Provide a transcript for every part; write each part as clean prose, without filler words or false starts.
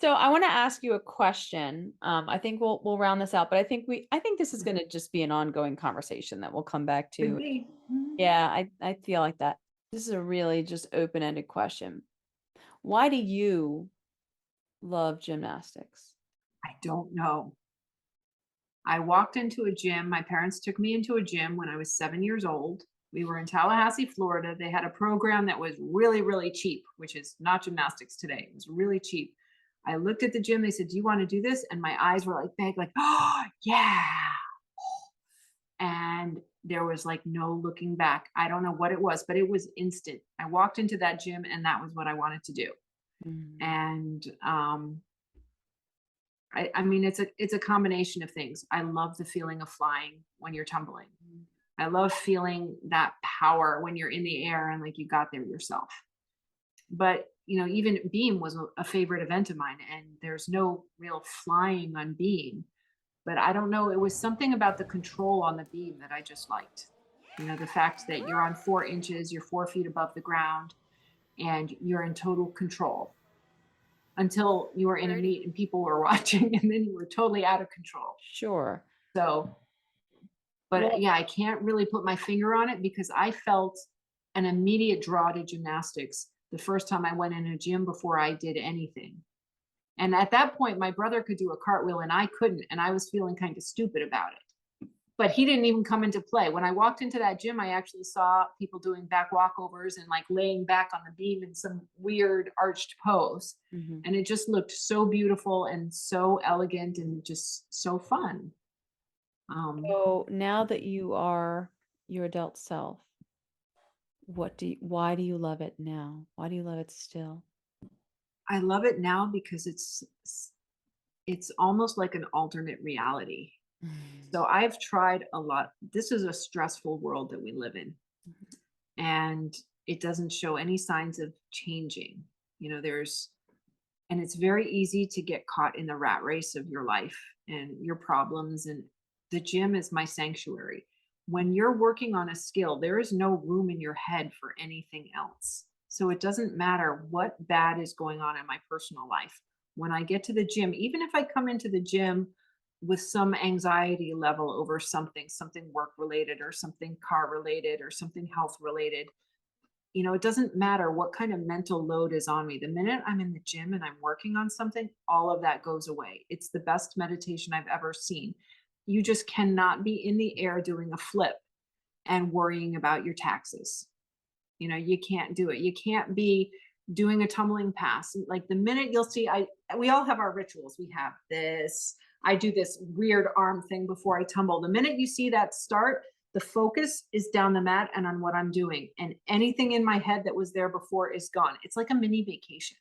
So I want to ask you a question. I think we'll round this out, but I think this is going to just be an ongoing conversation that we'll come back Could to. be. Mhm. Yeah, I feel like that. This is a really just open-ended question. Why do you love gymnastics? I don't know. I walked into a gym. My parents took me into a gym when I was 7 years old. We were in Tallahassee, Florida. They had a program that was really, really cheap, which is not gymnastics today. It was really cheap. I looked at the gym. They said, "Do you want to do this?" And my eyes were like big, like, "Oh, yeah." And there was like no looking back. I don't know what it was, but it was instant. I walked into that gym and that was what I wanted to do. Mm. And I mean, it's a combination of things. I love the feeling of flying when you're tumbling. I love feeling that power when you're in the air and like you got there yourself. But even beam was a favorite event of mine, and there's no real flying on beam. But I don't know, it was something about the control on the beam that I just liked. The fact that you're on 4 inches, you're 4 feet above the ground, and you're in total control until you were in a Where do meet and people were watching, and then you were totally out of control. Sure. So, but Well, yeah, I can't really put my finger on it because I felt an immediate draw to gymnastics the first time I went in a gym before I did anything. And at that point, my brother could do a cartwheel and I couldn't, and I was feeling kind of stupid about it. But he didn't even come into play. When I walked into that gym, I actually saw people doing back walkovers and like laying back on the beam in some weird arched pose. mhm. And it just looked so beautiful and so elegant and just so fun. Um, So now that you are your adult self, why do you love it now? Why do you love it still? I love it now because it's almost like an alternate reality. Mm. So I've tried a lot. This is a stressful world that we live in, Mhm. and it doesn't show any signs of changing. There's and it's very easy to get caught in the rat race of your life and your problems, and the gym is my sanctuary. When you're working on a skill, there is no room in your head for anything else. So it doesn't matter what bad is going on in my personal life. When I get to the gym, even if I come into the gym with some anxiety level over something work related or something car related or something health related, it doesn't matter what kind of mental load is on me. The minute I'm in the gym and I'm working on something, all of that goes away. It's the best meditation I've ever seen. You just cannot be in the air doing a flip and worrying about your taxes. You can't do it. You can't be doing a tumbling pass. Like the minute you'll see, we all have our rituals. We have this. I do this weird arm thing before I tumble. The minute you see that start, the focus is down the mat and on what I'm doing. And anything in my head that was there before is gone. It's like a mini vacation.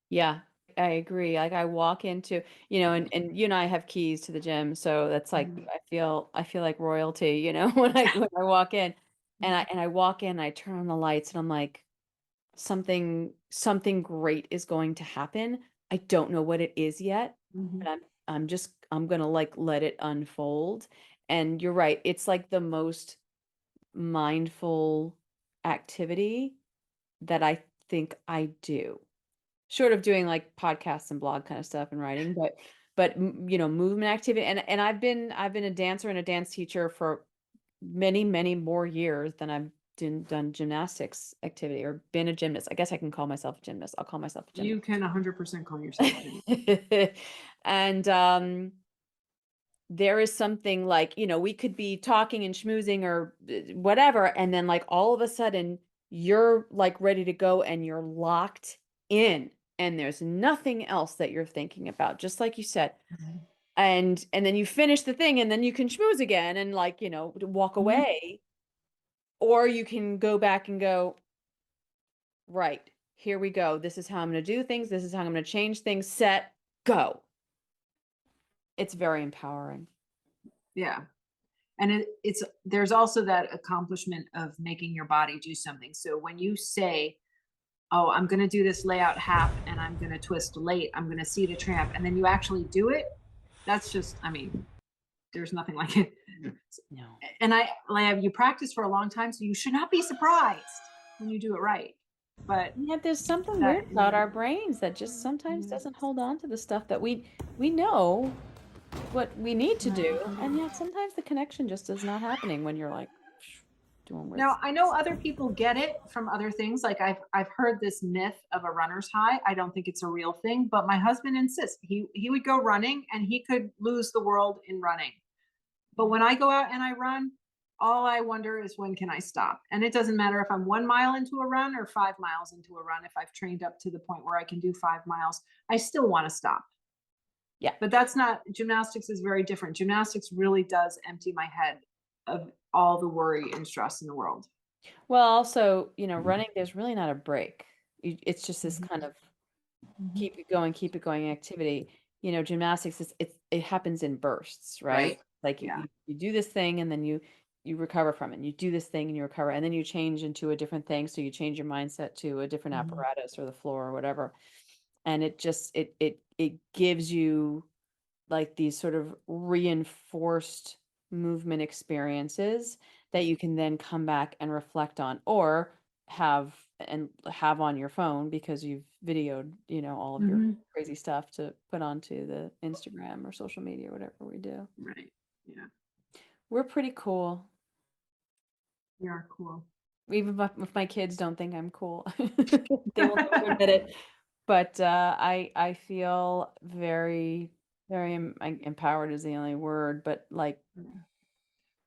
Yeah, I agree. Like I walk into, and you and I have keys to the gym, so that's like Mhm. I feel like royalty, when I walk in. And I walk in, I turn on the lights and I'm like something great is going to happen. I don't know what it is yet, but Mhm. I'm going to like let it unfold. And you're right, it's like the most mindful activity that I think I do. Short of doing like podcasts and blog kind of stuff and writing, but movement activity, and I've been a dancer and a dance teacher for many, many more years than I've done gymnastics activity or been a gymnast. I guess I can call myself a gymnast. I'll call myself a You can 100% call yourself a gymnast. gymnast. And there is something like, we could be talking and schmoozing or whatever, and then like all of a sudden you're like ready to go and you're locked in and there's nothing else that you're thinking about, just like you said. Mhm. And then you finish the thing and then you can schmooze again and like, walk Mhm. away, or you can go back and go, right, here we go. This is how I'm going to do things. This is how I'm going to change things. Set, go. It's very empowering. Yeah. And it's there's also that accomplishment of making your body do something. So when you say, "Oh, I'm going to do this layout half and I'm going to twist late, I'm going to seat a tramp," and then you actually do it, that's just, I mean, there's nothing like it. No. And I like, you practice for a long time, so you should not be surprised when you do it right. but And yet there's something that weird about our brains that just sometimes yeah, doesn't hold on to the stuff that we know what we need to right. do, and yet sometimes the connection just is not happening when you're like doing weird Now, stuff. I know other people get it from other things. Like I've heard this myth of a runner's high. I don't think it's a real thing, but my husband insists. He would go running and he could lose the world in running. But when I go out and I run, all I wonder is when can I stop? And it doesn't matter if I'm 1 mile into a run or 5 miles into a run. If I've trained up to the point where I can do 5 miles, I still want to stop. Yeah. But that's not gymnastics is very different. Gymnastics really does empty my head of all the worry and stress in the world. Well, also, running, there's really not a break. It's just this Mhm, kind of mhm. keep it going activity. Gymnastics it happens in bursts, right? Right. Like Yeah. you do this thing and then you recover from it. And you do this thing and you recover, and then you change into a different thing. So you change your mindset to a different Mhm, apparatus or the floor or whatever. And it just it gives you like these sort of reinforced movement experiences that you can then come back and reflect on or have on your phone because you've videoed, all of your mhm. crazy stuff to put onto the Instagram or social media, whatever we do. Right. Yeah. We're pretty cool. You are cool. Even if my kids don't think I'm cool. They will never admit it. But I feel very, very empowered is the only word, but like, Yeah.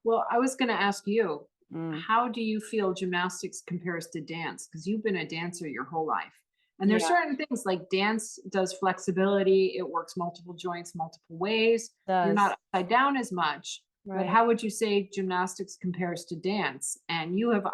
Well, I was going to ask you, mm, how do you feel gymnastics compares to dance? Because you've been a dancer your whole life. And there's yeah, certain things like dance does flexibility, it works multiple joints multiple ways. You're does. not upside down as much. But Right. how would you say gymnastics compares to dance? And you have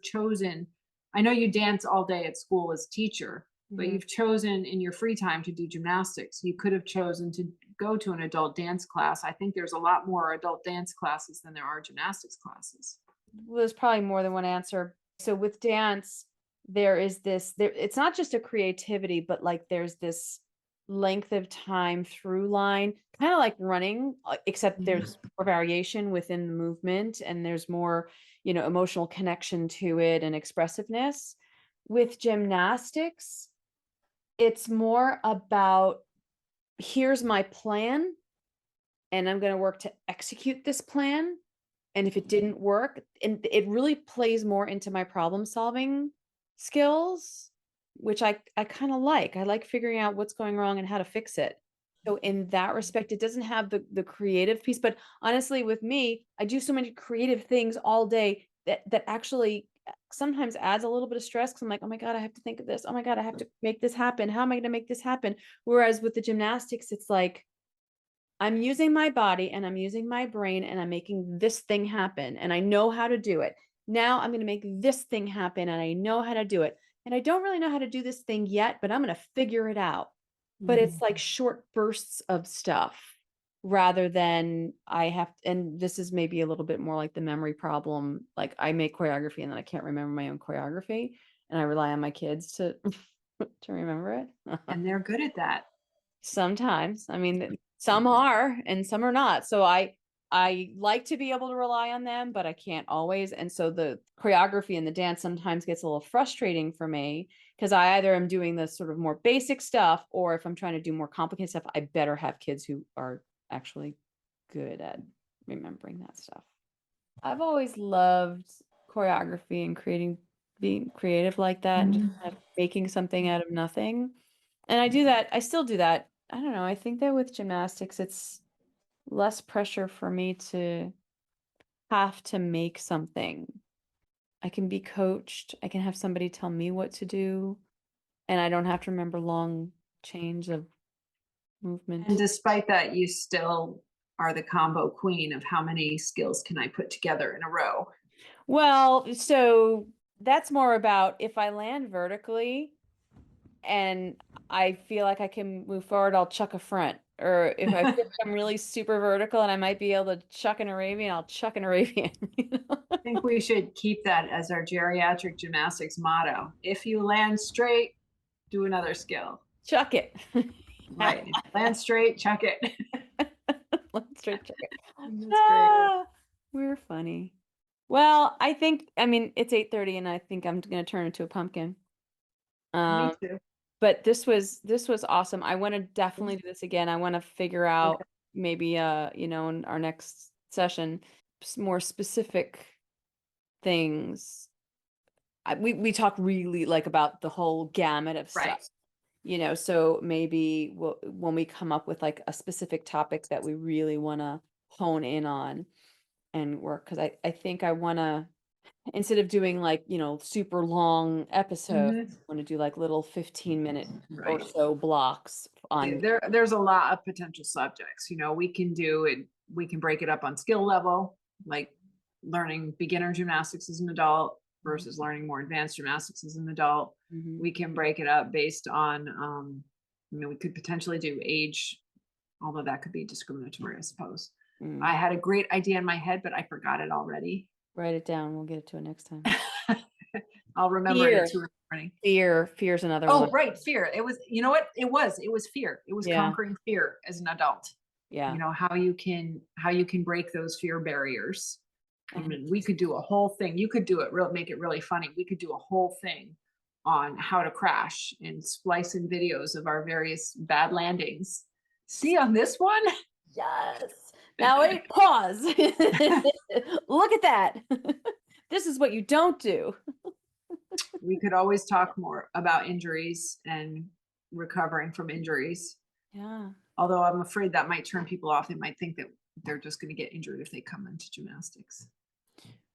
chosen, I know you dance all day at school as teacher, but Mhm. you've chosen in your free time to do gymnastics. You could have chosen to go to an adult dance class. I think there's a lot more adult dance classes than there are gymnastics classes. Well, there's probably more than one answer. So with dance, there is there it's not just a creativity, but like there's this length of time through line, kind of like running, except Mhm. there's more variation within the movement and there's more, emotional connection to it and expressiveness. With gymnastics, it's more about here's my plan and I'm going to work to execute this plan. And if it didn't work, and it really plays more into my problem solving skills, which I kind of like. I like figuring out what's going wrong and how to fix it. So in that respect, it doesn't have the creative piece. But honestly, with me, I do so many creative things all day that actually sometimes adds a little bit of stress because I'm like, oh my God, I have to think of this. Oh my God, I have to make this happen. How am I going to make this happen? Whereas with the gymnastics, it's like I'm using my body and I'm using my brain and I'm making this thing happen and I know how to do it. Now I'm going to make this thing happen and I know how to do it. And I don't really know how to do this thing yet, but I'm going to figure it out. But it's Mhm. like short bursts of stuff rather than I have, and this is maybe a little bit more like the memory problem. Like I make choreography and then I can't remember my own choreography and I rely on my kids to to remember it. And they're good at that. Sometimes. I mean, some are and some are not. So I like to be able to rely on them, but I can't always. And so the choreography and the dance sometimes gets a little frustrating for me because I either am doing the sort of more basic stuff, or if I'm trying to do more complicated stuff, I better have kids who are actually good at remembering that stuff. I've always loved choreography and being creative like that and just Mhm. kind of making something out of nothing. And I do that. I still do that. I don't know. I think that with gymnastics, it's less pressure for me to have to make something. I can be coached. I can have somebody tell me what to do, and I don't have to remember long chains of And movement. despite that, you still are the combo queen of how many skills can I put together in a row. Well, so that's more about if I land vertically and I feel like I can move forward, I'll chuck a front. Or if I feel like I'm really super vertical and I might be able to chuck an Arabian, I'll chuck an Arabian. Think we should keep that as our geriatric gymnastics motto. If you land straight, do another skill. Chuck it. Right. If you land straight, chuck it. Let's straight chuck it. That's great. Ah, we're funny. Well, I mean, it's 8:30 and I think I'm gonna turn into a pumpkin. Me Um, too. but this was awesome. I want to definitely do this again. I want to figure Okay. out maybe in our next session more specific things. We talk really like about the whole gamut of stuff. Right. So maybe when we come up with like a specific topic that we really want to hone in on and work, because I think I want to, instead of doing like, super long episodes, Mhm. I want to do like little 15-minute or Right. so blocks on. There's a lot of potential subjects. We can do it. We can break it up on skill level, like learning beginner gymnastics as an adult versus learning more advanced gymnastics as an adult. Mhm. We can break it up based on, we could potentially do age, although that could be discriminatory, I suppose. I Mm. had a great idea in my head, but I forgot it already. Write it down. We'll get it to it next time. I'll remember it at Fear. 2 in the morning. Fear's another Oh, one. right, fear. It was, you know what? It was fear. It was Yeah. conquering fear as an adult. Yeah. How you can break those fear barriers. I Uh-huh. mean, we could do a whole thing. You could do it make it really funny. We could do a whole thing on how to crash and splice in videos of our various bad landings. See on this one? Yes. Now wait, pause. Look at that. This is what you don't do. We could always talk more about injuries and recovering from injuries. Yeah. Although I'm afraid that might turn people off. They might think that they're just going to get injured if they come into gymnastics.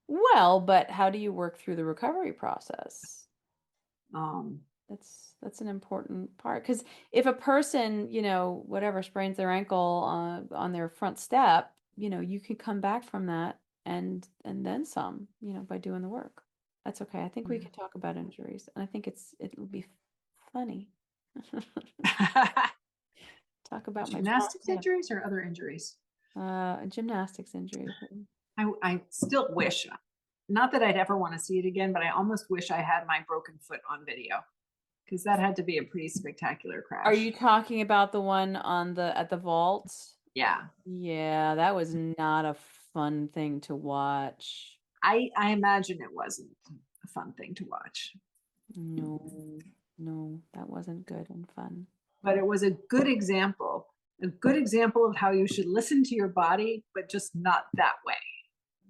Well, but how do you work through the recovery process? Um, That's an important part, because if a person, whatever, sprains their ankle on their front step, you can come back from that and then some, by doing the work. That's okay. I think we can talk about injuries, and I think it'll be funny. Talk about my front Gymnastics step. injuries or other injuries? Gymnastics injuries. I still wish, not that I'd ever want to see it again, but I almost wish I had my broken foot on video because that had to be a pretty spectacular Are crash. you talking about the one at the vault? Yeah. Yeah, that was not a fun thing to watch. I imagine it wasn't a fun thing to watch, No, no, that wasn't good and fun. but it was a good example of how you should listen to your body, but just not that way.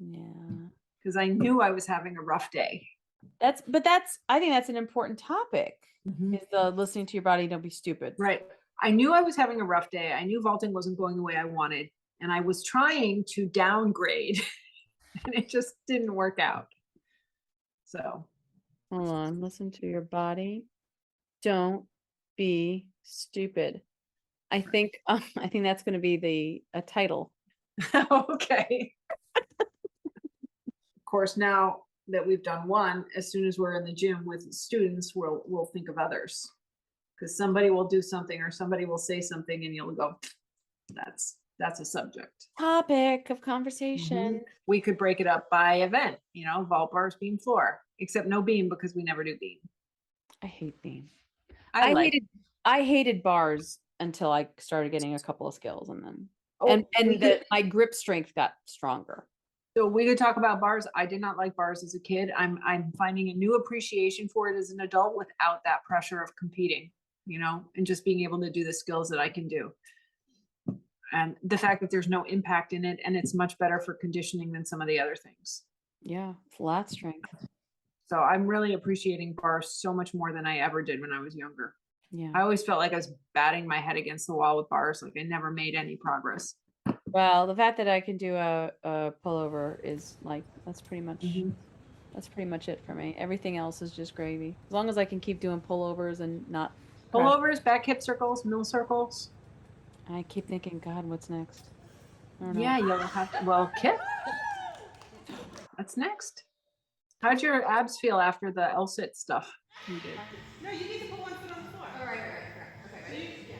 Yeah. Because I knew I was having a rough day. I think that's an important topic, Mhm. is the listening to your body, don't be stupid. Right. I knew I was having a rough day. I knew vaulting wasn't going the way I wanted. And I was trying to downgrade and it just didn't work out. So, Hold on, listen to your body. Don't be stupid. I think that's going to be a title. okay. Of course, now that we've done one, as soon as we're in the gym with students, we'll think of others. Because somebody will do something or somebody will say something and you'll go, that's a subject. Topic of conversation. We could break it up by event, vault bars, beam floor, except no beam because we never do beam. I hate beam. I like. I hated bars until I started getting a couple of skills, and then Oh, my grip strength got stronger. so we could talk about bars. I did not like bars as a kid. I'm finding a new appreciation for it as an adult without that pressure of competing, and just being able to do the skills that I can do. And the fact that there's no impact in it and it's much better for conditioning than some of the other things. Yeah, flat strength. So I'm really appreciating bars so much more than I ever did when I was younger. Yeah. I always felt like I was batting my head against the wall with bars. Like I never made any progress. Well, the fact that I can do a pullover is like, that's pretty much it for me. Everything else is just gravy. As long as I can keep doing pullovers and not crash. Pullovers, back hip circles, middle circles. I keep thinking, God, what's next? I don't know. Yeah, you'll have to. Well, Kip, what's next? How'd your abs feel after the L-sit stuff you did? No, you need to put one foot on the floor. All right, correct. Okay, ready? Yeah.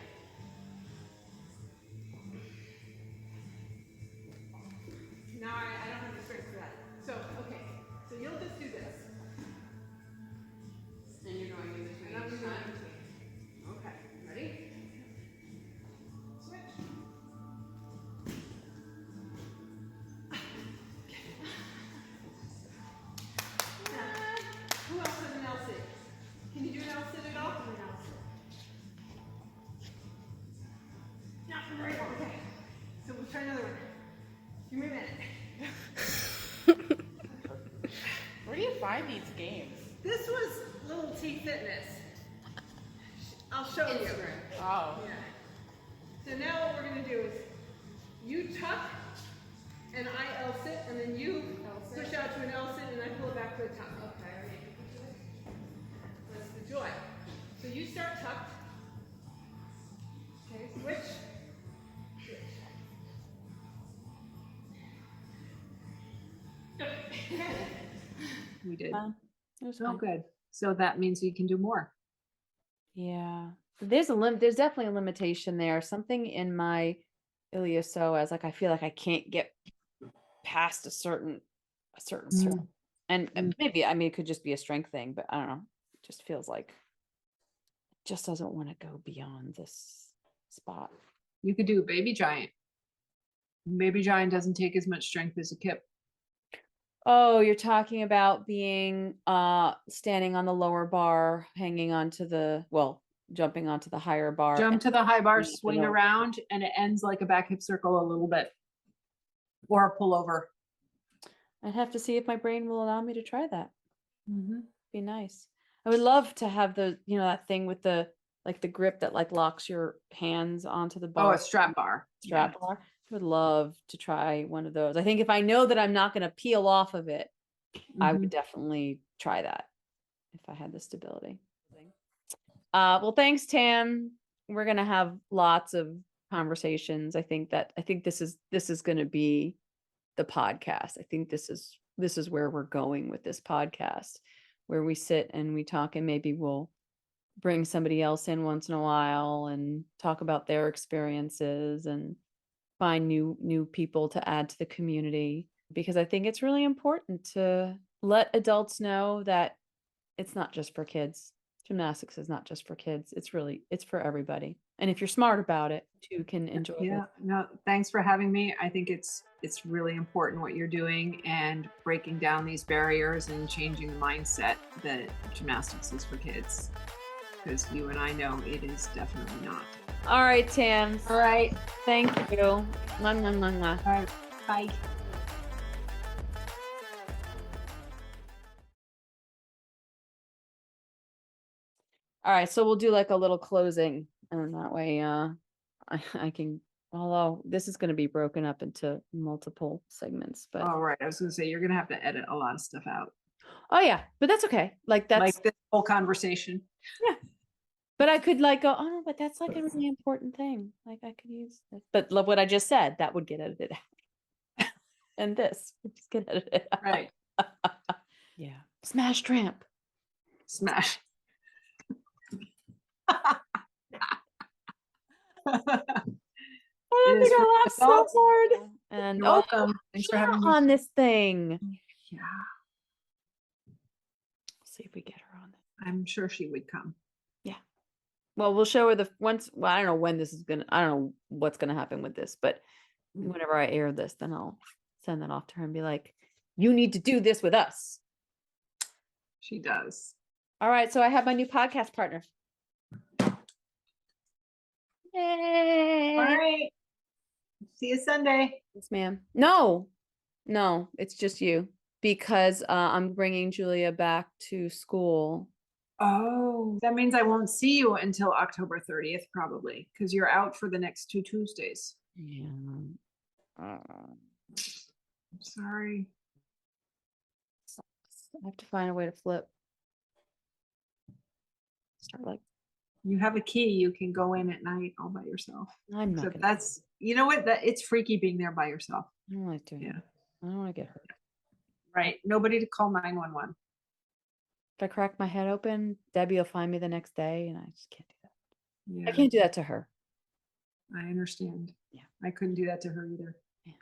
Now I don't have the strength for that. So, okay. So you'll just do this. And you're going in between. And I'm going in between. Okay, ready? Switch. Who else has an L-sit? Can you do an L-sit at all? T Fitness. I'll show you. Oh. Yeah. So now what we're gonna do is you tuck and I L sit, and then you push out to an L sit and I pull it back to a tuck. Okay. That's the joy. So you start tucked. Okay, switch. We did. It was Oh, fine. good. So that means you can do more. Yeah. There's definitely a limitation there. Something in my iliopsoas, like I feel like I can't get past a certain point. And maybe, I mean, it could just be a strength thing, but I don't know. It just feels like it just doesn't want to go beyond this spot. You could do a baby giant. Baby giant doesn't take as much strength as a kip. Oh, you're talking about being standing on the lower bar, hanging onto jumping onto the higher bar. Jump to the high bar, and swing lower. around, and it ends like a back hip circle a little bit. Or a pullover. I'd have to see if my brain will allow me to try that. Mm-hmm. Be nice. I would love to have that thing with the grip that like locks your hands onto the bar. Oh, a strap bar. Strap bar. I would love to try one of those. I think if I know that I'm not going to peel off of it, I would definitely try that if I had the stability. Well, thanks, Tam. We're going to have lots of conversations. I think this is going to be the podcast. I think this is where we're going with this podcast, where we sit and we talk, and maybe we'll bring somebody else in once in a while and talk about their experiences and find new people to add to the community, because I think it's really important to let adults know that it's not just for kids. Gymnastics is not just for kids. It's for everybody. And if you're smart about it, you can enjoy it. Yeah, no, thanks for having me. I think it's really important what you're doing and breaking down these barriers and changing the mindset that gymnastics is for kids. Because you and I know it is definitely not. All right, Tam. All right. Thank you. Mwah, mwah, mwah, mwah. All right. Bye. All right, so we'll do like a little closing, and that way I can, although this is going to be broken up into multiple segments, but All right. I was going to say, you're going to have to edit a lot of stuff out. oh yeah, but that's okay. Like Like this whole conversation. yeah. But I could like go, oh no, but that's like a really important thing. Like I could use this. But love what I just said, that would get edited out. And this would just get edited out. Right. Yeah. Smash tramp. Smash. I don't think I laughed so hard. And You're welcome. Thanks for having me on this thing. Yeah. See if we get her on. I'm sure she would come. Yeah. Well, we'll show her I don't know when this is I don't know what's gonna happen with this, but whenever I air this, then I'll send that off to her and be like, you need to do this with us. She does. All right, so I have my new podcast partner. Yay! All right. See you Sunday. Yes, ma'am. No, it's just you, because I'm bringing Julia back to school. Oh, that means I won't see you until October 30th, probably, because you're out for the next 2 Tuesdays. Yeah. I'm sorry. I have to find a way to flip. Start like You have a key. You can go in at night all by yourself. I'm not. So Gonna, that's, you know what? It's freaky being there by yourself. I don't like doing Yeah. that. I don't want to get hurt. Right. Nobody to call 911. If I crack my head open, Debbie will find me the next day, and I just can't do that. Yeah. I can't do that to her. I understand. Yeah. I couldn't do that to her either. Yeah.